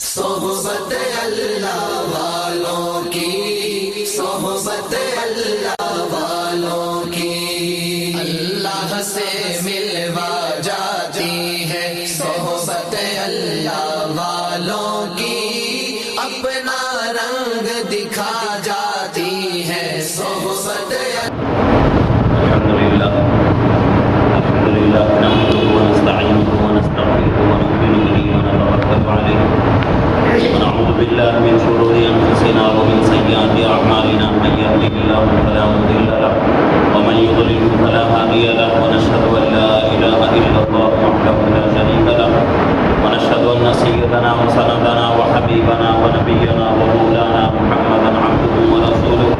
صحبت اللہ والوں کی، صحبت اللہ والوں کی اللہ سے ملوا جاتی ہے، صحبت اللہ والوں کی اپنا رنگ دکھا جاتی ہے، صحبت الحمدللہ نحمده ونستعینه ونستغفره ونؤمن به ونتوکل علیہ ونعوذ باللہ من شرور انفسنا ومن سیئات اعمالنا من یهده اللہ فلا مضل له ومن یضلل فلا هادی له ونشهد ان لا الہ الا اللہ وحده لا شریک له ونشهد ان سیدنا وسندنا وحبیبنا ونبینا ومولانا محمدا عبده ورسوله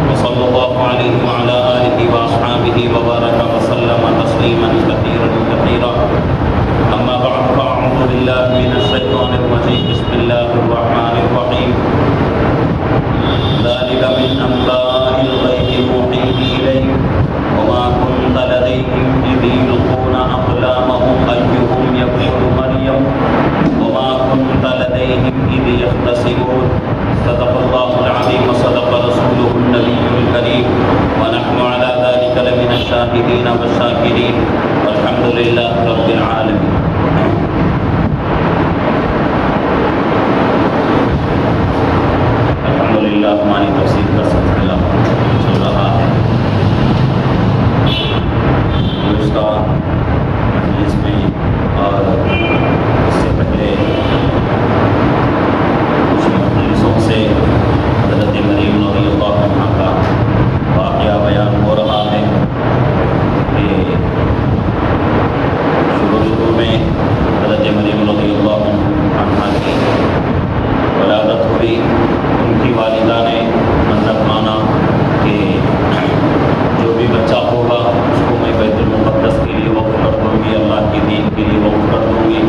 وصلی اللہ علیہ وعلى آلہ واصحابہ وبارک وسلم تسلیما کثیرا کثیرا اما بعد فاعوذ باللہ من الشیطان الرجیم بسم اللہ الرحمن الرحیم ذلک من انباء الغیب نوحیہ الیک وما کنت لدیہم اذ یلقون اقلامہم ایہم یکفل مریم وما کنت لدیہم اذ یختصمون صدق اللہ العظیم وصدق رسولہ النبی الکریم ونحن على ذلك لمن الشاهدين والشاكرين والحمد لله رب العالمين. الحمدللہ ہماری تفسیر کا سلسلہ چل رہا ہے. گزشتہ مجلس میں اور اس سے پہلے کچھ مجلسوں سے حضرت مریم رضی اللہ عنہا کا واقعہ بیان ہو رہا ہے کہ شروع میں حضرت مریم رضی اللہ عنہا کی ولادت ہوئی. ان کی والدہ نے منت مانا کہ جو بھی بچہ ہوگا اس کو میں بیت المقدس کے لیے وقف کر دوں گی، اللہ کی دین کے لیے وقف کر دوں گی.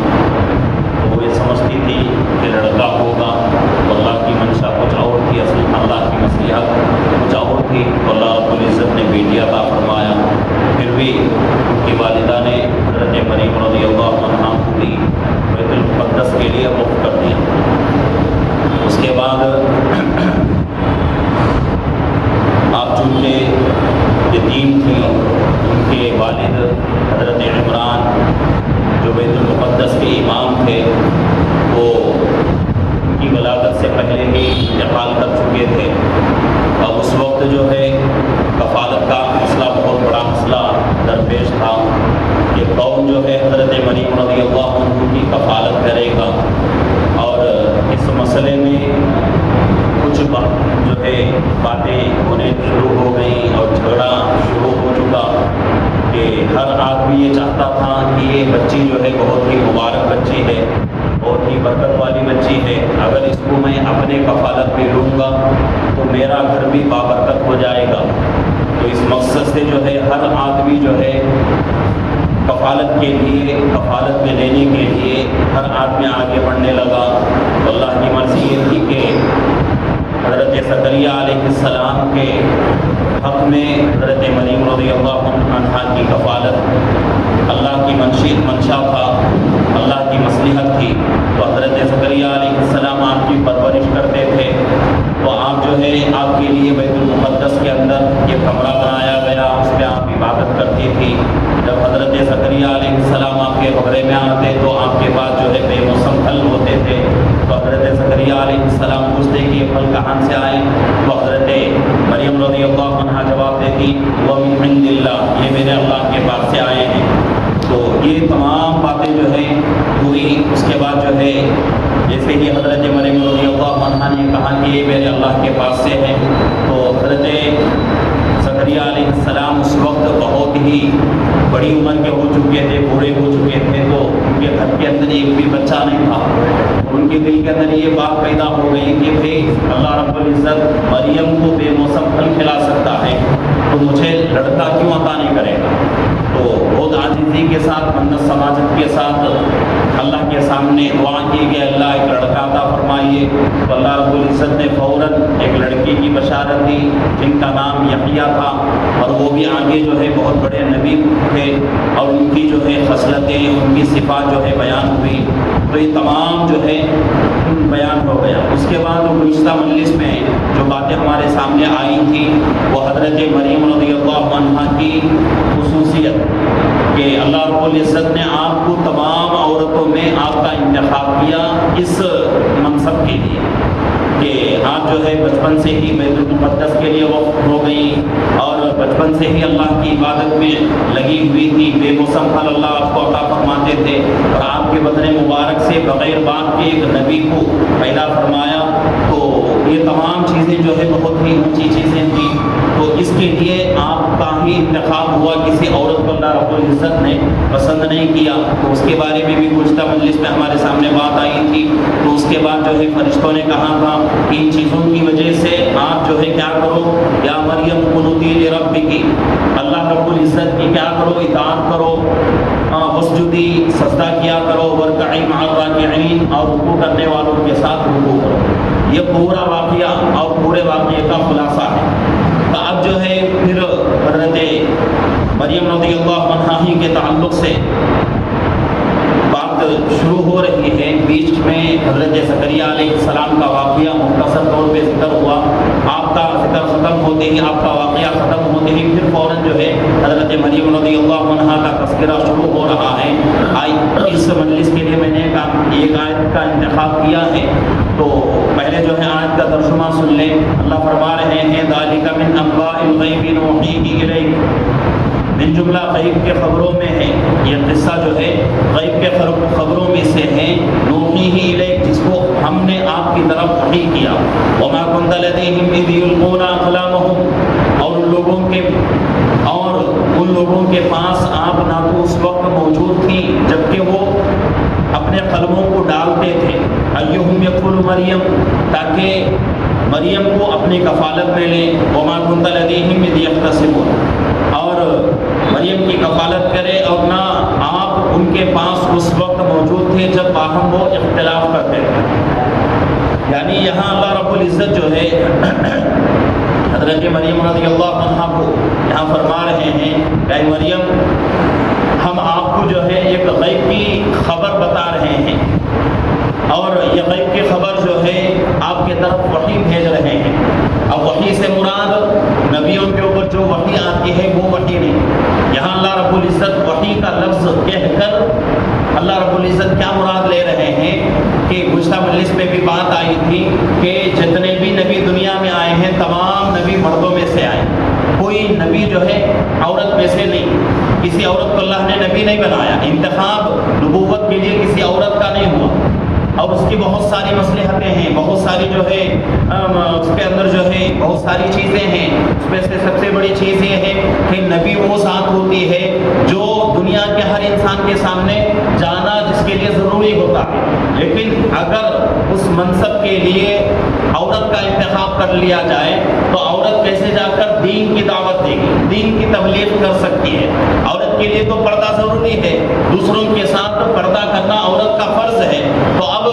تو وہ یہ سمجھتی تھی کہ لڑکا ہوگا، اللہ کی منشا کچھ اور تھی، اصل اللہ کی مصلحت کچھ اور تھی. تو اللہ رب العزت نے بیٹی عطا فرمایا. پھر بھی ان کی والدہ نے حضرت مریم رضی اللہ عنہا کو بھی بیت المقدس کے لیے وقف کر دیا. اس کے بعد آپ چونکہ یتیم تھی، ان کے والد حضرت عمران جو بیت المقدس کے امام تھے وہ ان کی ولادت سے پہلے ہی انتقال کر چکے تھے. اب اس وقت جو ہے کفالت کا مسئلہ بہت بڑا مسئلہ درپیش تھا کہ کون جو ہے حضرت مریم رضی اللہ عنہ کی کفالت کرے گا. اور اس مسئلے میں کچھ جو ہے باتیں ہونے شروع ہو گئیں اور جھگڑا شروع ہو چکا کہ ہر آدمی یہ چاہتا تھا کہ یہ بچی جو ہے بہت ہی مبارک بچی ہے، بہت ہی برکت والی بچی ہے. اگر اس کو میں اپنے کفالت میں لوں گا تو میرا گھر بھی بابرکت ہو جائے گا. تو اس مقصد سے جو ہے ہر آدمی جو ہے کفالت کے لیے، کفالت میں لینے کے لیے ہر آدمی آگے بڑھنے لگا. تو اللہ کی مرضی یہ تھی کہ حضرت زکریا علیہ السلام کے حق میں حضرت مریم رضی اللہ عنہا کی کفالت اللہ کی منشا تھا، اللہ کی مصلحت تھی. تو حضرت زکریا علیہ السلام آپ کی پرورش کرتے تھے. تو آپ جو ہے آپ کے لیے بیت المقدس کے اندر یہ کمرہ بنایا گیا، اس پہ آپ عبادت کرتی تھی. جب حضرت زکریا علیہ السلام آپ کے کمرے میں آتے تو آپ کے پاس جو ہے بے موسم پھل ہوتے تھے. تو حضرت زکریا علیہ السلام پوچھتے کہ یہ پھل کہاں سے آئے؟ تو حضرت مریم رضی اللہ عنہا جواب دیتی وَمِنْ عِنْدِ اللَّهِ، یہ میرے اللہ کے پاس سے آئے ہیں. تو یہ تمام باتیں جو ہے ہوئی. اس کے بعد جو ہے جیسے ہی حضرت مریم رضی اللہ عنہا نے کہا کہ یہ میرے اللہ کے پاس سے ہے، تو حضرت زکریا علیہ السلام اس وقت بہت ہی بڑی عمر کے ہو چکے تھے، بوڑھے ہو چکے تھے. تو ان کے گھر کے اندر ایک بھی بچہ نہیں تھا. ان کے دل کے اندر یہ بات پیدا ہو گئی کہ بھائی اللہ رب العزت مریم کو بے موسم پھل کھلا سکتا ہے تو مجھے لڑکا کیوں عطا نہیں کرے گا. تو بہت عاجزی کے ساتھ، منت سماجت کے ساتھ اللہ کے سامنے دعا کی کہ اللہ ایک لڑکا عطا فرمائیے. تو اللہ رب العزت نے فوراً ایک لڑکی کی بشارت دی جن کا نام یحییٰ تھا، اور وہ بھی آگے جو ہے بہت بڑے نبی تھے اور ان کی جو ہے خصلتیں، ان کی صفات جو ہے بیان ہوئی. تو یہ تمام جو ہے بیان ہو گیا۔ اس کے بعد گزشتہ مجلس میں جو باتیں ہمارے سامنے آئی تھیں وہ حضرت مریم رضی اللہ عنہا کی خصوصیت کہ اللہ رب العزت نے آپ کو تمام عورتوں میں آپ کا انتخاب کیا اس منصب کے لیے کہ آپ جو ہے بچپن سے ہی بیت المقدس کے لیے وقف ہو گئی اور بچپن سے ہی اللہ کی عبادت میں لگی ہوئی تھی، بے موسم پھل اللہ آپ کو عطا فرماتے تھے اور آپ کے بدن مبارک سے بغیر باپ کے ایک نبی کو پیدا فرمایا۔ تو یہ تمام چیزیں جو ہے بہت ہی اونچی چیزیں تھیں، تو اس کے لیے آپ کا ہی انتخاب ہوا، کسی عورت کو اللہ رب العزت نے پسند نہیں کیا۔ تو اس کے بارے میں بھی گزشتہ مجلس میں ہمارے سامنے بات آئی تھی۔ تو اس کے بعد جو ہے فرشتوں نے کہا تھا کہ ان چیزوں کی وجہ سے آپ جو ہے کیا کرو، یا مریم قنوتی لربکی، اللہ رب العزت کی کیا کرو، اطاعت کرو، وسجدی، سجدہ کیا کرو، ورکعی مع الراکعین، اور رکوع کرنے والوں کے ساتھ رکوع کرو۔ یہ پورا واقعہ اور پورے واقعے کا خلاصہ ہے۔ تو اب جو ہے پھر حضرت مریم رضی اللہ عنہا ہی کے تعلق سے بات شروع ہو رہی ہے۔ بیچ میں حضرت زکریہ علیہ السلام کا واقعہ مختصر طور پہ ذکر ہوا، آپ کا ذکر ختم ہوتے ہی، آپ کا واقعہ ختم ہوتے ہی پھر فوراً جو ہے حضرت مریم رضی اللہ عنہا کا تذکرہ شروع ہو رہا ہے۔ اس مجلس کے لیے میں نے ایک آیت کا انتخاب کیا ہے، تو پہلے جو ہے آیت کا ترجمہ سن لیں۔ اللہ فرما رہے ہیں ذالک من انباء الغیب نوحیہ الیک، من جملہ غیب کے خبروں میں ہے، یہ قصہ جو ہے غیب کے خبروں میں سے ہے، نوحیہ الیک، جس کو ہم نے آپ کی طرف وحی کیا، وما کنت لدیہم اذ یلقون اقلامہم، اور ان لوگوں کے پاس آپ نہ تو اس وقت موجود تھی جبکہ وہ اپنے قلموں کو ڈالتے تھے، ایہم یقول مریم، تاکہ مریم کو اپنی کفالت میں لیں، وما کنت لدیہم اذ یختصمون، اور مریم کی کفالت کرے، اور نہ آپ ان کے پاس اس وقت موجود تھے جب باہم وہ اختلاف کرتے تھے۔ یعنی یہاں اللہ رب العزت جو ہے حضرت مریم رضی اللہ عنہا کو یہاں فرما رہے ہیں کہ اے مریم، ہم آپ کو جو ہے ایک غیب کی خبر بتا رہے ہیں، اور یہ غیب کی خبر جو ہے آپ کی طرف وحی بھیج رہے ہیں۔ اب وحی سے مراد نبیوں کے اوپر جو وحی آتی ہے وہ وحی نہیں، یہاں اللہ رب العزت وحی کا لفظ کہہ کر اللہ رب العزت کیا مراد لے رہے ہیں کہ گزشتہ مجلس میں بھی بات آئی تھی کہ جتنے بھی نبی دنیا میں آئے ہیں تمام نبی مردوں میں سے آئے، کوئی نبی جو ہے عورت میں سے نہیں، کسی عورت کو اللہ نے نبی نہیں بنایا، انتخاب نبوت کے لیے کسی عورت کا نہیں ہوا، اور اس کی بہت ساری مصلحتیں ہیں، بہت ساری جو ہے اس کے اندر جو ہے بہت ساری چیزیں ہیں۔ اس میں سے سب سے بڑی چیز یہ ہے کہ نبی وہ ذات ہوتی ہے جو دنیا کے ہر انسان کے سامنے جانا جس کے لیے ضروری ہوتا ہے، لیکن اگر اس منصب کے لیے عورت کا انتخاب کر لیا جائے تو عورت کیسے جا کر دین کی دعوت دے گی، دین کی تبلیغ کر سکتی ہے؟ عورت کے لیے تو پردہ ضروری ہے، دوسروں کے ساتھ پردہ کرنا عورت کا فرض ہے۔ تو اب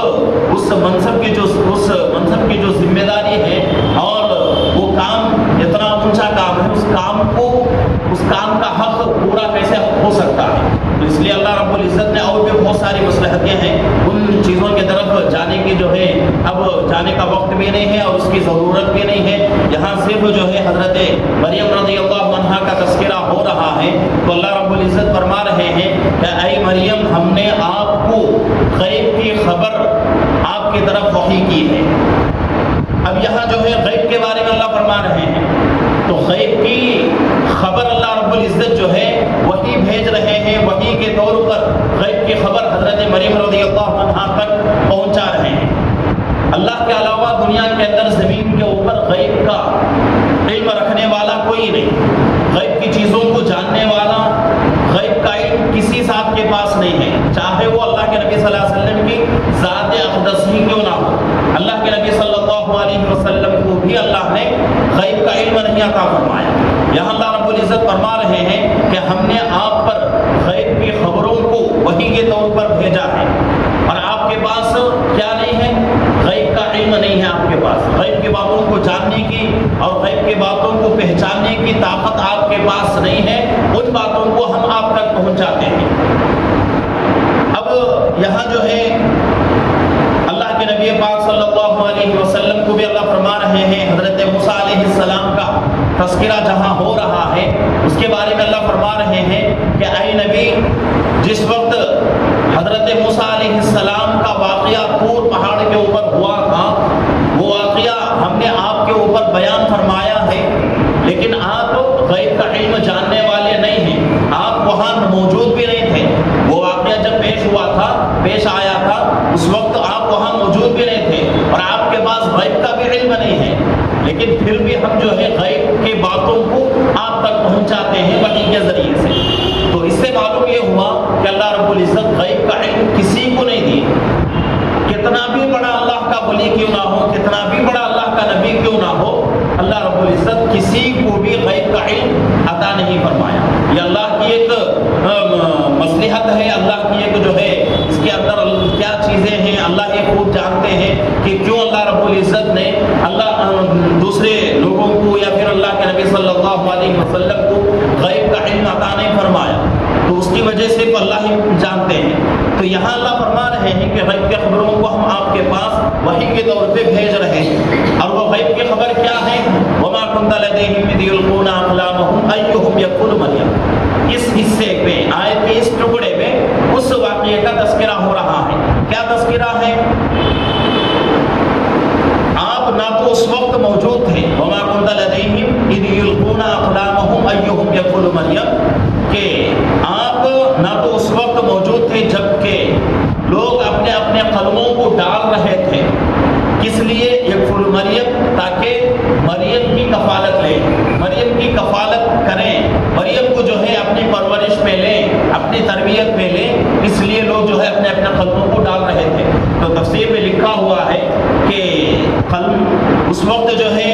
اس منصب کی جو ذمہ داری ہے اور وہ کام اتنا اونچا کام ہے، اس کام کا حق پورا کیسے ہو سکتا ہے؟ تو اس لیے اللہ رب العزت نے اور بھی بہت ساری مصلحتیں ہیں، ان چیزوں کی طرف جانے کی جو ہے اب جانے کا وقت بھی نہیں ہے اور اس کی ضرورت بھی نہیں ہے۔ یہاں صرف جو ہے حضرت مریم رضی اللہ عنہا کا تذکرہ ہو رہا ہے، تو اللہ رب العزت فرما رہے ہیں کہ اے مریم، ہم نے آپ کو غیب کی خبر آپ کی طرف وحی کی ہے۔ اب یہاں جو ہے غیب کے بارے میں اللہ فرما رہے ہیں، تو غیب کی خبر اللہ رب العزت جو ہے وحی بھیج رہے ہیں، وحی کے طور پر غیب کی خبر حضرت مریم رضی اللہ عنہا تک پہنچا رہے ہیں۔ اللہ کے علاوہ دنیا کے اندر زمین کے اوپر غیب کا علم رکھنے والا کوئی نہیں، غیب کی چیزوں کو جاننے والا، غیب کا علم کسی ذات کے پاس نہیں ہے، چاہے وہ اللہ کے نبی صلی اللہ علیہ وسلم کی ذات اقدس ہی کیوں نہ ہو۔ اللہ کے نبی صلی اللہ علیہ وسلم کو بھی اللہ نے غیب کا علم نہیں عطا فرمایا۔ یہاں اللہ رب العزت فرما رہے ہیں کہ ہم نے آپ پر غیب کی خبروں کو وحی کے طور پر بھیجا ہے، اور آپ کے پاس کیا نہیں ہے؟ غیب کا علم نہیں ہے آپ کے پاس، غیب کی باتوں کو جاننے کی اور غیب کی باتوں کو پہچاننے کی طاقت آپ کے پاس نہیں ہے، ان باتوں کو ہم آپ تک پہنچاتے ہیں۔ اب یہاں جو ہے اللہ کے نبی نبی پاک صلی اللہ علیہ وسلم کو بھی اللہ فرما رہے ہیں، حضرت موسیٰ علیہ السلام کا تذکرہ جہاں ہو رہا ہے اس کے بارے میں اللہ فرما رہے ہیں کہ اے نبی، جس وقت حضرت موسیٰ علیہ السلام کا واقعہ طور پہاڑ کے اوپر ہوا تھا، وہ واقعہ ہم نے آپ کے اوپر بیان فرمایا ہے، لیکن آپ غیب کا علم جاننے والے نہیں ہیں، آپ وہاں موجود بھی نہیں تھے۔ وہ واقعہ جب پیش آیا تھا اس وقت آپ وہاں موجود بھی نہیں تھے اور آپ کے پاس غیب کا بھی علم نہیں ہے، لیکن پھر بھی ہم جو ہے غیب کے باتوں کو آپ تک پہنچاتے ہیں وحی کے ذریعے سے۔ تو اس سے معلوم یہ ہوا کہ اللہ رب العزت غیب کا علم کسی کو نہیں دیا، کتنا بھی بڑا اللہ کا ولی کیوں نہ ہو، کتنا بھی بڑا اللہ کا نبی کیوں نہ ہو، اللہ رب العزت کسی کو بھی غیب کا علم عطا نہیں فرمایا۔ یہ اللہ کی ایک مصلحت ہے، اللہ کی ایک جو ہے اس کے اندر کیا چیزیں ہیں اللہ یہ خود جانتے ہیں کہ کیوں اللہ رب العزت نے دوسرے لوگوں کو یا پھر اللہ کے نبی صلی اللہ علیہ وسلم کو غیب کا علم عطا نہیں فرمایا، تو اس کی وجہ سے اللہ ہی جانتے ہیں۔ تو یہاں اللہ فرما رہے ہیں کہ غیب کی خبروں کو ہم آپ کے پاس وحی کے طور پہ بھیج رہے ہیں، اور وہ غیب کی خبر کیا ہے؟ وما كنت لديهم إذ يلقون أقلامهم أيهم يكفل مريم۔ اس حصے میں آیت کے اس ٹکڑے میں اس واقعے کا تذکرہ ہو رہا ہے۔ کیا تذکرہ ہے؟ آپ نہ تو اس وقت موجود تھے، وما كنت لديهم إذ يلقون أقلامهم أيهم يكفل مريم، کہ آپ نہ تو اس وقت موجود تھے جبکہ لوگ اپنے اپنے قلموں کو ڈال رہے تھے، کس لیے؟ یکفل مریم، تاکہ مریم کی کفالت لیں، مریم کی کفالت کریں، مریم کو جو ہے اپنی پرورش میں لیں، اپنی تربیت میں لیں، اس لیے لوگ جو ہے اپنے اپنے قلموں کو ڈال رہے تھے۔ تو تفسیر میں لکھا ہوا ہے کہ قلم اس وقت جو ہے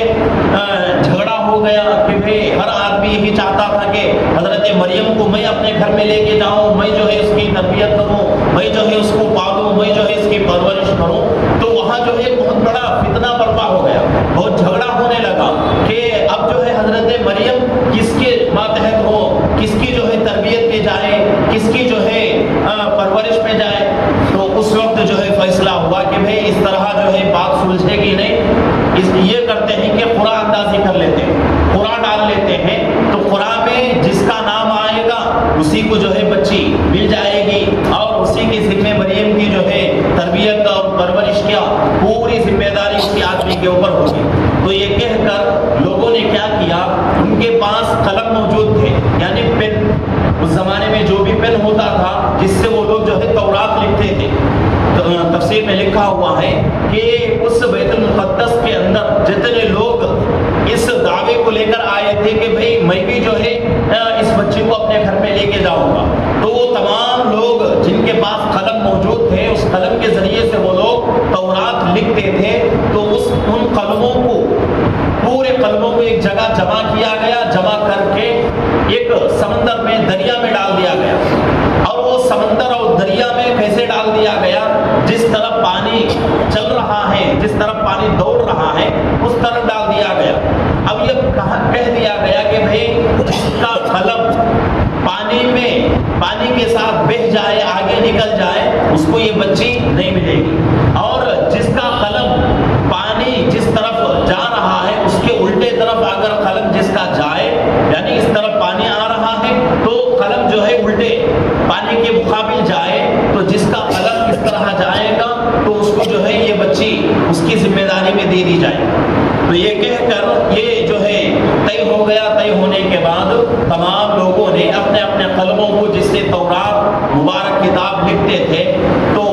جھگڑا ہو گیا کہ بھئی ہر آدمی یہی چاہتا تھا کہ حضرت مریم کو میں اپنے گھر میں لے کے جاؤں، میں جو ہے اس کی تربیت کروں، میں جو ہے اس کو پالوں، میں جو ہے اس کی پرورش کروں۔ تو وہاں جو ہے بہت بڑا فتنہ برپا ہو گیا، بہت جھگڑا ہونے لگا کہ اب جو ہے حضرت مریم کس کے ماتحت ہو، کس کی جو ہے تربیت میں جائے، کس کی جو ہے پرورش میں جائے۔ تو اس وقت جو ہے فیصلہ ہوا کہ بھئی اس طرح جو ہے بات سلجھے گی نہیں، یہ کرتے ہیں کہ قرآن اندازی کر لیتے ہیں، قرآن ڈال لیتے ہیں، تو قرآن میں جس کا نام آئے گا اسی کو جو ہے بچی مل جائے گی، اور اسی کے ذمہ مریم کی جو ہے تربیت اور پرورش کیا پوری ذمہ داری اسی آدمی کے اوپر ہوگی۔ تو یہ کہہ کر لوگوں نے کیا کیا، ان کے پاس قلم موجود تھے، یعنی پین، اس زمانے میں جو بھی پین ہوتا تھا جس سے وہ لوگ جو ہے تورات لکھتے تھے۔ تفسیر میں لکھا ہوا ہے کہ اس بیت المقدس کے اندر جتنے لوگ اس دعوے کو لے کر آئے تھے کہ بھئی میں بھی جو ہے اس بچے کو اپنے گھر میں لے کے جاؤں گا، تو وہ تمام لوگ جن کے پاس قلم موجود تھے، اس قلم کے ذریعے سے وہ لوگ تورات لکھتے تھے، تو ان قلموں کو، پورے قلموں کو ایک جگہ جمع کیا گیا، جمع کر کے ایک سمندر میں، دریا میں ڈال دیا گیا، اور وہ سمندر اور دریا میں کیسے ڈال دیا گیا؟ جس طرف پانی چل رہا ہے، جس طرف پانی دوڑ رہا ہے اس طرف ڈال دیا گیا۔ اب یہ کہہ دیا گیا کہ بھئی جس کا قلم پانی میں، پانی کے ساتھ بہہ جائے، آگے نکل جائے، اس کو یہ بچی نہیں ملے گی، اور جس کا قلم پانی جس طرف جا رہا ہے اس کے الٹے طرف اگر قلم جس کا جائے، یعنی اس طرف پانی آ رہا ہے تو قلم جو ہے الٹے پانی کے مقابل جائے، تو جس کا قلم اس طرح جائے گا تو اس کو جو ہے یہ بچی اس کی ذمہ داری میں دے دی جائے۔ تو یہ کہہ کر یہ جو ہے طے ہو گیا۔ طے ہونے کے بعد تمام لوگوں نے اپنے اپنے قلموں کو، جس سے تورات مبارک کتاب لکھتے تھے، تو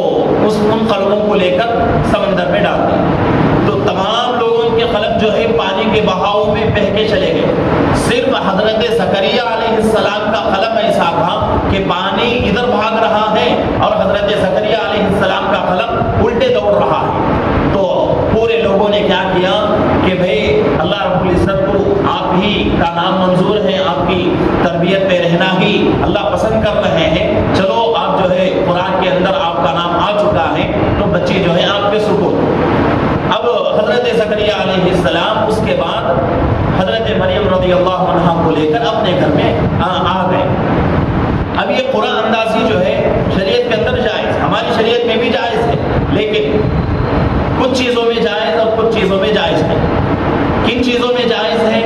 ان قلموں کو لے کر سمندر میں ڈال دی۔ تو تمام لوگوں کے قلم جو ہے پانی کے بہاؤ میں بہہ کے چلے گئے، صرف حضرت زکریا علیہ السلام کا قلم ایسا تھا کہ پانی ادھر بھاگ رہا ہے اور حضرت زکریا علیہ السلام کا قلم الٹے دوڑ رہا ہے۔ تو پورے لوگوں نے کیا کیا کہ بھئی اللہ رب العزت کو آپ ہی کا نام منظور ہے، آپ کی تربیت میں رہنا ہی اللہ پسند کر رہے ہیں، چلو آپ جو ہے قرآن کے اندر آپ کا نام آ چکا ہے تو بچی جو ہے آپ کے سپرد۔ اب حضرت زکریا علیہ السلام اس کے بعد حضرت مریم رضی اللہ عنہا کو لے کر اپنے گھر میں آ گئے۔ اب یہ قرآن اندازی جو ہے شریعت کے اندر جائز، ہماری شریعت میں بھی جائز ہے، لیکن چیزوں میں جائز ہے. کن چیزوں میں جائز ہے؟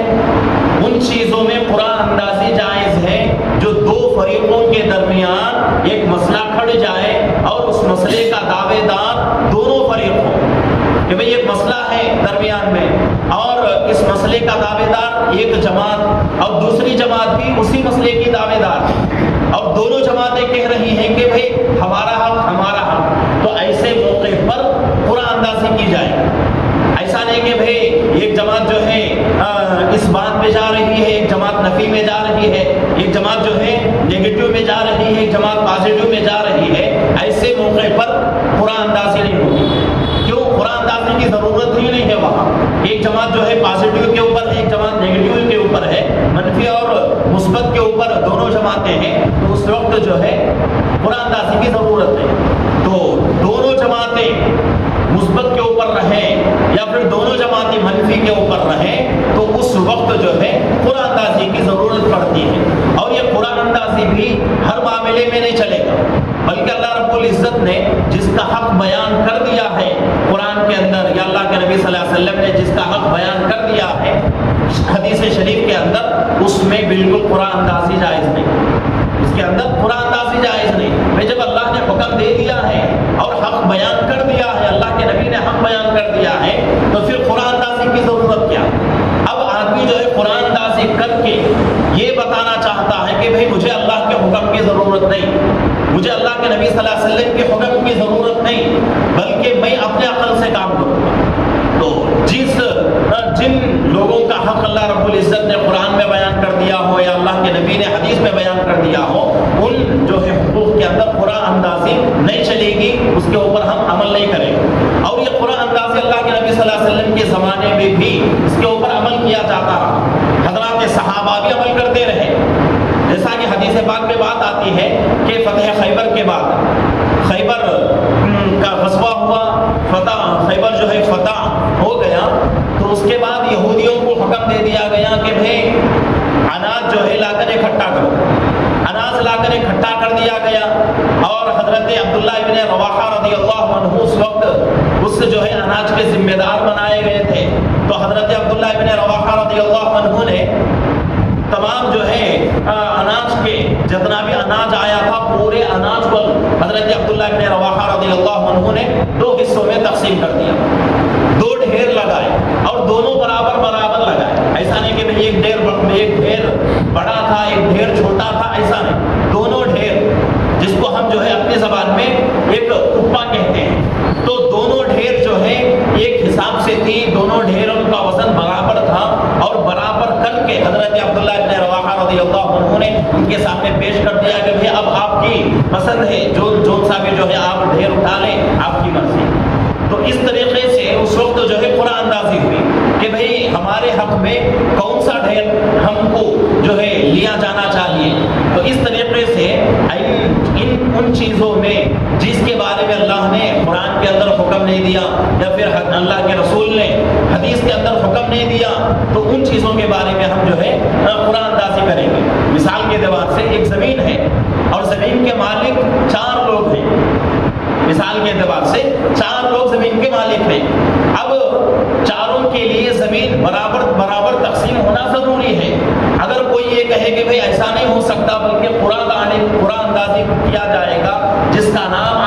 ان چیزوں میں قرآن اندازی جائز ہے جو دو فریقوں کے درمیان ایک مسئلہ کھڑ جائے اور اس مسئلے کا دعوے دار دونوں فریق ہوں کہ بھئی ایک مسئلہ ہے درمیان میں اور اس مسئلے کا دعوے دار ایک جماعت اور دوسری جماعت بھی اسی مسئلے کی دعوے دار ہے اور دونوں جماعتیں کہہ رہی ہیں کہ بھئی ہمارا حق ہمارا حق. تو ایسے موقع پر قرآن اندازی کی جائے. ایسا نہیں کہ بھئی ایک جماعت جو ہے اس بات پہ جا رہی ہے, ایک جماعت نفی میں جا رہی ہے, ایک جماعت جو ہے نیگیٹو میں جا رہی ہے, ایک جماعت پازیٹیو میں جا رہی ہے. ایسے موقع پر قرآن اندازی نہیں ہوگی. کیوں؟ قرآن اندازی کی ضرورت ہی نہیں ہے. وہاں ایک جماعت جو ہے پازیٹیو کے اوپر ہے, ایک جماعت نیگیٹو کے اوپر ہے, منفی اور مثبت کے اوپر دونوں جماعتیں ہیں. تو اس وقت جو ہے قرآن اندازی کی ضرورت ہے. تو دونوں جماعتیں مثبت کے اوپر رہیں یا پھر دونوں جماعتیں منفی کے اوپر رہیں تو اس وقت جو ہے قرآن اندازی کی ضرورت پڑتی ہے. اور یہ قرآن اندازی بھی ہر معاملے میں نہیں چلے گا, بلکہ اللہ رب العزت نے جس کا حق بیان کر دیا ہے قرآن کے اندر, یا اللہ کے نبی صلی اللہ علیہ وسلم نے جس کا حق بیان کر دیا ہے حدیث شریف کے اندر, اس میں بالکل قرآن اندازی جائز نہیں. اس کے اندر قرآن اندازی جائز نہیں. میں جب اللہ نے حکم دے دیا ہے اور حق بیان کر دیا ہے, اللہ کے نبی نے حق بیان کر دیا ہے, تو پھر قرآن اندازی کی ضرورت کیا؟ اب آدمی جو ہے قرآن اندازی کر کے یہ بتانا چاہتا ہے کہ بھئی مجھے اللہ کے حکم کی ضرورت نہیں, مجھے اللہ کے نبی صلی اللہ علیہ وسلم کے حکم کی ضرورت نہیں, بلکہ میں اپنے عقل سے کام کروں گا. تو جن لوگوں کا حق اللہ رب العزت نے قرآن میں بیان کر دیا ہو یا اللہ کے نبی نے حدیث میں بیان کر دیا ہو, ان جو ہے حقوق کے اندر قرآن اندازی نہیں چلے گی, اس کے اوپر ہم عمل نہیں کریں گے. اور یہ قرآن اندازی اللہ کے نبی صلی اللہ علیہ وسلم کے زمانے میں بھی اس کے اوپر عمل کیا جاتا رہا. حضرات صحابہ بھی عمل کرتے رہے. جیسا کہ حدیث پاک میں بات آتی ہے کہ فتح خیبر کے بعد خیبر کا غزوہ ہوا, خیبر جو ہے فتح ہو گیا, تو اس کے بعد یہودیوں کو حکم دے دیا گیا کہ بھئی اناج جو ہے لا کر اکٹھا کرو. اناج لا کر اکٹھا کر دیا گیا اور حضرت عبداللہ ابن رواحہ رضی اللہ عنہ اس وقت اس جو ہے اناج کے ذمہ دار بنائے گئے تھے. تو حضرت عبداللہ ابن رواحہ رضی اللہ عنہ نے تمام جو ہے اناج کے جتنا بھی اناج آیا تھا پورے اناج کو حضرت عبداللہ ابن رواحہ رضی اللہ عنہ نے دو حصوں میں تقسیم کر دیا. دو ڈھیر لگائے اور دونوں برابر برابر لگائے. ایسا نہیں کہ ایک ڈھیر بڑا تھا ایک ڈھیر چھوٹا تھا, ایسا نہیں. دونوں ڈھیر جس کو ہم جو ہے اپنی زبان میں ایک کپا کہتے ہیں, تو دونوں ڈھیر جو ہے ایک حساب سے تھی, دونوں ڈھیروں کا وزن برابر تھا اور برابر کر کے حضرت عبداللہ ابن رواحہ رضی اللہ عنہ نے ان کے سامنے پیش کر دیا کہ بھئی اب آپ کی پسند ہے, جو سا بھی جو ہے آپ ڈھیر اٹھا لیں, آپ کی مرضی. تو اس طریقے سے اس وقت جو ہے قرآن اندازی ہوئی کہ بھئی ہمارے حق میں کون سا ڈھیر ہم کو جو ہے لیا جانا چاہیے. تو اس طریقے سے ان چیزوں میں جس کے بارے میں اللہ نے قرآن کے اندر حکم نہیں دیا یا پھر اللہ کے رسول نے حدیث کے اندر حکم نہیں دیا, تو ان چیزوں کے بارے میں ہم جو ہے قرآن اندازی کریں گے. مثال کے اعتبار سے ایک زمین ہے اور زمین کے مالک 4 لوگ ہیں. مثال کے اعتبار سے 4 لوگ زمین کے مالک ہیں. اب چاروں کے لیے زمین برابر برابر تقسیم ہونا ضروری ہے. اگر کوئی یہ کہے کہ بھئی ایسا نہیں ہو سکتا بلکہ قرآن اندازی کیا جائے گا, جس کا نام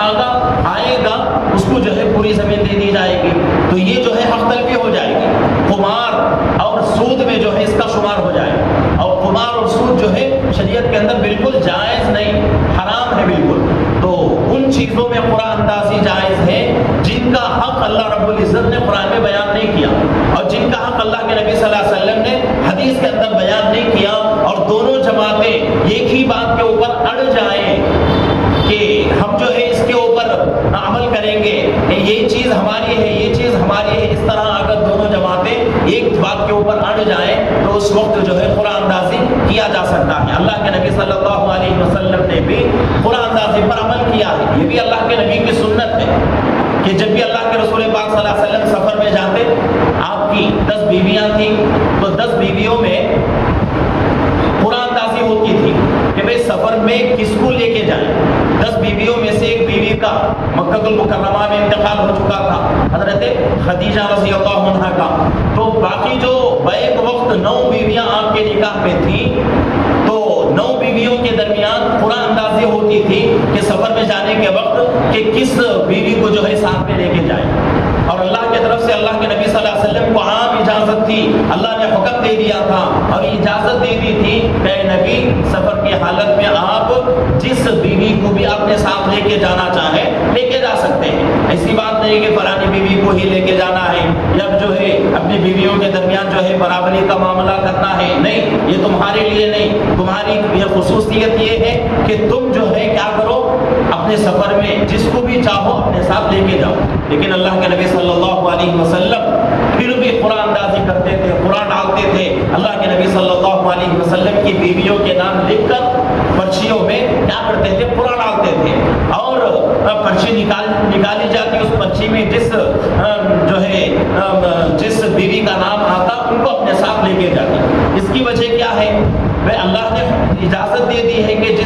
آئے گا اس کو جو ہے پوری زمین دے دی جائے گی, تو یہ جو ہے حق تلفی ہو جائے گی. قمار اور سود میں جو ہے اس کا شمار ہو جائے گا, اور قمار اور سود جو ہے شریعت کے اندر بالکل جائز نہیں, حرام ہے بالکل. تو ان چیزوں میں قرآن اندازی جائز ہے جن کا حق اللہ رب العزت نے قرآن میں بیان نہیں کیا اور جن کا حق اللہ کے نبی صلی اللہ علیہ وسلم نے حدیث کے اندر بیان نہیں کیا, اور دونوں جماعتیں ایک ہی بات کے اوپر اڑ جائیں کہ ہم جو ہے اس کے اوپر عمل کریں گے, یہ چیز ہماری ہے یہ چیز ہماری ہے. اس طرح اگر دونوں جماعتیں ایک بات کے اوپر اڑ جائیں تو اس وقت جو ہے قرآن اندازی کیا جا سکتا ہے. اللہ کے نبی صلی اللہ علیہ وسلم نے بھی قرآن اندازی پر عمل کیا ہے. یہ بھی اللہ کے نبی کی سنت ہے کہ جب بھی اللہ کے رسول پاک صلی اللہ علیہ وسلم سفر میں جاتے, آپ کی 10 بیویاں تھیں, تو 10 بیویوں میں قرآن اندازی ہوتی تھی کہ بھئی سفر میں کس کو لے کے جائیں. 10 بیویوں میں سے ایک بیوی کا مکہ المکرمہ میں انتقال ہو چکا تھا، حضرت خدیجہ رضی اللہ عنہا کا، تو باقی جو بیک وقت 9 بیویاں آپ کے نکاح میں تھیں، تو 9 بیویوں کے درمیان قرآن اندازی ہوتی تھی کہ سفر میں جانے کے وقت کہ کس بیوی کو جو ہے ساتھ میں لے کے جائیں، اور اللہ کی طرف سے اللہ کے نبی صلی اللہ علیہ وسلم کو عام اجازت تھی، اللہ نے حکم دے دیا تھا اور اجازت دے دی تھی کہ نبی سفر کی حالت میں آپ جس بیوی کو بھی اپنے ساتھ لے کے جانا چاہیں لے کے جا سکتے ہیں۔ ایسی بات نہیں کہ فلانی بیوی کو ہی لے کے جانا ہے یا جو ہے اپنی بیویوں کے درمیان جو ہے برابری کا معاملہ کرنا ہے، نہیں، یہ تمہارے لیے نہیں، تمہاری یہ خصوصیت یہ ہے کہ تم جو ہے کیا کرو، اپنے سفر میں جس کو بھی چاہو اپنے ساتھ لے کے جاؤ۔ لیکن اللہ کے نبی صلی اللہ علیہ وسلم پھر بھی قرآن اندازی کرتے تھے، قرآن ڈالتے تھے۔ اللہ کے نبی صلی اللہ علیہ وسلم کی بیویوں کے نام لکھ کر پرچیوں میں کیا کرتے تھے، قرآن ڈالتے تھے، اور پرچی نکالی جاتی، اس پرچی میں جس بیوی کا نام آتا ان کو اپنے ساتھ لے کے جاتی۔ اس کی وجہ کیا ہے؟ اللہ نے اجازت دے دی ہے کہ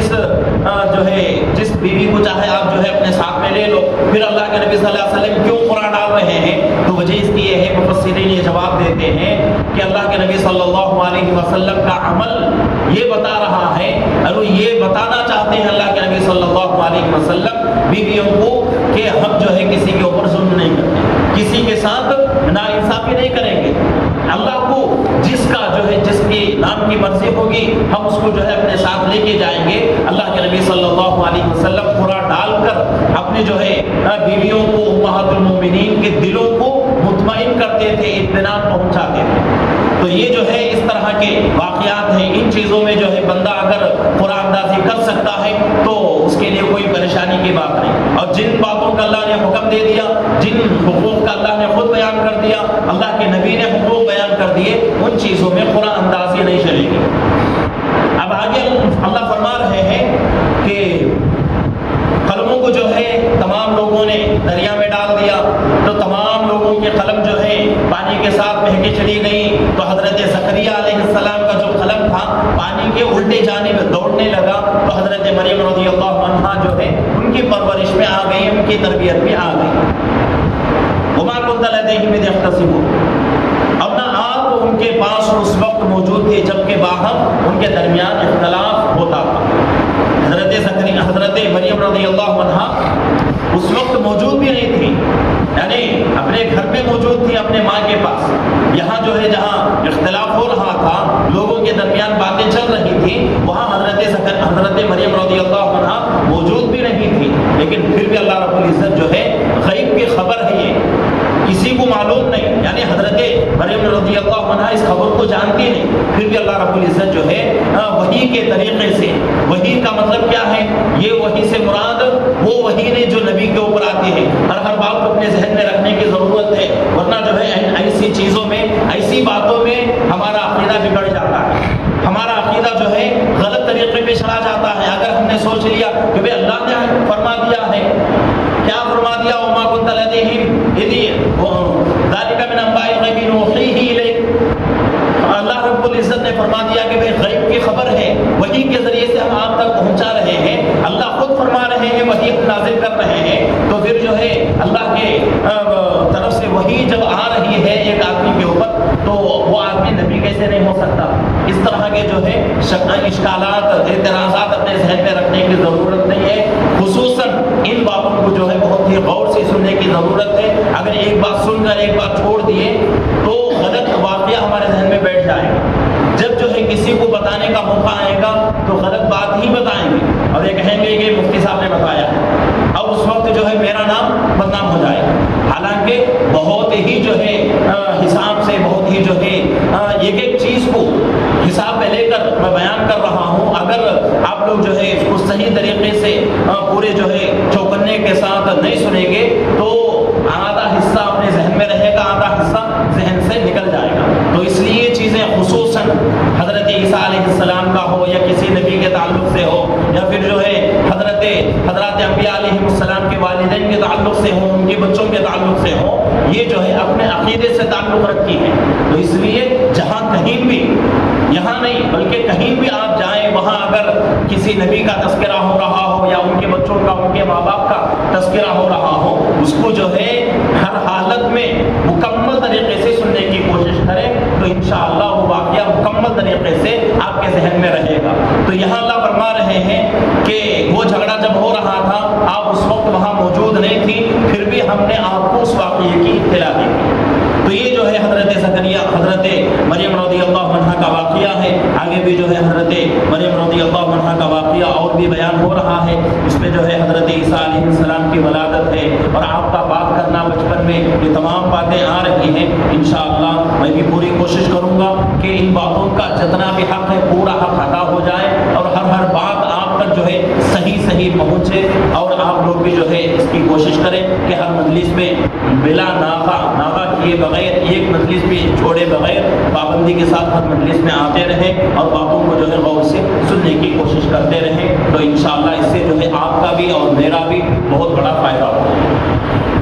جس بیوی کو چاہے آپ جو ہے اپنے ساتھ میں لے لو۔ پھر اللہ کے نبی صلی اللہ علیہ وسلم کیوں قرآن ڈال رہے ہیں؟ تو وجہ اس کی یہ ہے، مفسرین یہ جواب دیتے ہیں کہ اللہ کے نبی صلی اللہ علیہ وسلم کا عمل یہ بتا رہا ہے، اور یہ بتانا چاہتے ہیں اللہ کے نبی صلی اللہ علیہ وسلم بیویوں کو کہ ہم جو ہے کسی کے اوپر ظلم نہیں کرتے، کسی کے ساتھ ناانصافی نہیں کریں گے۔ اللہ کو جس کا جو ہے جس کی نام کی مرضی ہوگی ہم اس کو جو ہے اپنے ساتھ لے کے جائیں گے۔ اللہ کے نبی صلی اللہ علیہ وسلم قرآن ڈال کر اپنے جو ہے بیویوں کو، امہات المومنین کے دلوں کو مطمئن کرتے تھے، اطمینان پہنچاتے تھے۔ تو یہ جو ہے اس طرح کے واقعات ہیں، ان چیزوں میں جو ہے بندہ اگر قرآن اندازی کر سکتا ہے تو اس کے لیے کوئی پریشانی کی بات نہیں۔ اور جن باتوں کا اللہ نے حکم دے دیا، جن حقوق کا اللہ نے خود بیان کر دیا، اللہ کے نبی نے حقوق بیان کر دیے، ان چیزوں میں قرآن اندازی نہیں چلے گی۔ اب آگے اللہ فرما رہے ہیں کہ قلموں کو جو ہے تمام لوگوں نے دریا میں ڈال دیا، تو تمام لوگوں کے قلم جو ہے پانی کے ساتھ بہہ کے چلی گئی۔ تو حضرت زکریا علیہ السلام کا جو قلم تھا پانی کے الٹے جانب دوڑنے لگا، تو حضرت مریم رضی اللہ عنہا جو ہے ان کی پرورش میں آ گئی، ان کی تربیت میں آ گئی۔ وما كنت لديهم إذ يختصمون، اب نہ آپ ان کے پاس اس وقت موجود تھے جبکہ باہم ان کے درمیان اختلاف ہوتا تھا۔ حضرت مریم رضی اللہ عنہا اس وقت موجود بھی نہیں تھی، یعنی اپنے گھر میں موجود تھی، اپنے ماں کے پاس۔ یہاں جو ہے جہاں اختلاف ہو رہا تھا، لوگوں کے درمیان باتیں چل رہی تھی، وہاں حضرت مریم رضی اللہ عنہا موجود بھی نہیں تھی، لیکن پھر بھی اللہ رب العزت جو ہے غیب کی خبر ہے، یہ کسی کو معلوم نہیں، یعنی حضرت مریم رضی اللہ عنہا اس خبر کو جانتی نہیں، پھر بھی اللہ رب العزت جو ہے وحی کے طریقے سے، وحی کا مطلب کیا ہے؟ یہ وحی سے مراد وہ وحی نے جو نبی کے اوپر آتی ہے، ہر بات کو اپنے ذہن میں رکھنے کی ضرورت ہے، ورنہ جو ہے ایسی چیزوں میں، ایسی باتوں میں ہمارا عقیدہ بگڑ جاتا ہے، ہمارا عقیدہ جو ہے غلط طریقے پہ چلا جاتا ہے۔ اگر ہم نے سوچ لیا کہ بھئی اللہ نے فرما دیا ہے، کیا فرما دیا؟ وما كنت لديهم إذ ذلك من أنباء الغيب نوحيه إليك، اللہ رب العزت نے فرما دیا کہ بھئی غیب کی خبر ہے، وحی کے ذریعے سے ہم آپ تک پہنچا رہے ہیں، اللہ خود فرما رہے ہیں، وحی نازل کر رہے ہیں، تو پھر جو ہے اللہ کے طرف سے وحی جب آ رہی ہے ایک آدمی کے اوپر، تو وہ آدمی نبی کیسے نہیں ہو سکتا؟ اس طرح کے جو ہے اشکالات، اعتراضات اپنے ذہن میں رکھنے کی ضرورت نہیں ہے، خصوصاً ان باتوں کو جو ہے بہت ہی غور سے سننے کی ضرورت ہے۔ اگر ایک بات سن کر ایک بات چھوڑ دیے تو غلط واقعہ ہمارے ذہن میں بیٹھ جائے گا۔ جب جو ہے کسی کو بتانے کا موقع آئے گا تو غلط بات ہی بتائیں گے، اور یہ کہیں گے کہ مفتی صاحب نے بتایا ہے، اب اس وقت جو ہے میرا نام بدنام ہو جائے گا۔ حالانکہ بہت ہی جو ہے حساب سے، بہت ہی جو ہے ایک ایک چیز کو حساب میں لے کر میں بیان کر رہا ہوں۔ اگر آپ لوگ جو ہے اس کو صحیح طریقے سے پورے جو ہے چوکنے کے ساتھ نہیں سنیں گے تو آدھا حصہ اپنے ذہن میں رہے گا، آدھا حصہ ذہن سے نکل جائے گا۔ تو اس لیے یہ چیزیں خصوصاً حضرت عیسیٰ علیہ السلام کا ہو یا کسی نبی کے تعلق سے ہو، یا پھر جو ہے حضرات انبیاء علیہ السلام کے والدین کے تعلق سے ہوں، ان کے بچوں کے تعلق سے ہوں، یہ جو ہے اپنے عقیدے سے تعلق رکھتی ہے۔ تو اس لیے جہاں کہیں بھی، یہاں نہیں بلکہ کہیں بھی آپ آپ جائیں وہاں اگر کسی نبی کا تذکرہ ہو رہا ہو یا ان کے بچوں کا ان کے ماں باپ کا تذکرہ ہو رہا ہو، اس کو جو ہے ہر حالت میں مکمل طریقے سے سننے کی کوشش کریں تو انشاءاللہ وہ واقعہ مکمل طریقے سے آپ کے ذہن میں رہے گا۔ تو یہاں اللہ فرما رہے ہیں کہ وہ جھگڑا جب ہو رہا تھا آپ اس وقت وہاں موجود نہیں تھی، پھر بھی ہم نے آپ کو اس واقعے کی اطلاع دی۔ تو یہ جو ہے حضرت زکریا حضرت مریم رضی اللہ عنہ کا واقعہ ہے۔ آگے بھی جو ہے حضرت مریم رضی اللہ عنہ کا واقعہ اور بھی بیان ہو رہا ہے، اس میں جو ہے حضرت عیسیٰ علیہ السلام کی ولادت ہے اور آپ کا بات کرنا بچپن میں، یہ تمام باتیں آ رہی ہیں۔ انشاءاللہ میں بھی پوری کوشش کروں گا کہ ان باتوں کا جتنا بھی حق ہے پورا حق ادا ہو جائے اور ہر بات آپ تک جو ہے صحیح پہنچے، اور آپ لوگ بھی جو ہے اس کی کوشش کریں کہ ہر مجلس میں بلا ناغہ کیے بغیر، ایک مجلس بھی چھوڑے بغیر پابندی کے ساتھ ہر مجلس میں آتے رہیں اور باتوں کو جو ہے غور سے سننے کی کوشش کرتے رہیں، تو انشاءاللہ اس سے جو ہے آپ کا بھی اور میرا بھی بہت بڑا فائدہ ہوگا۔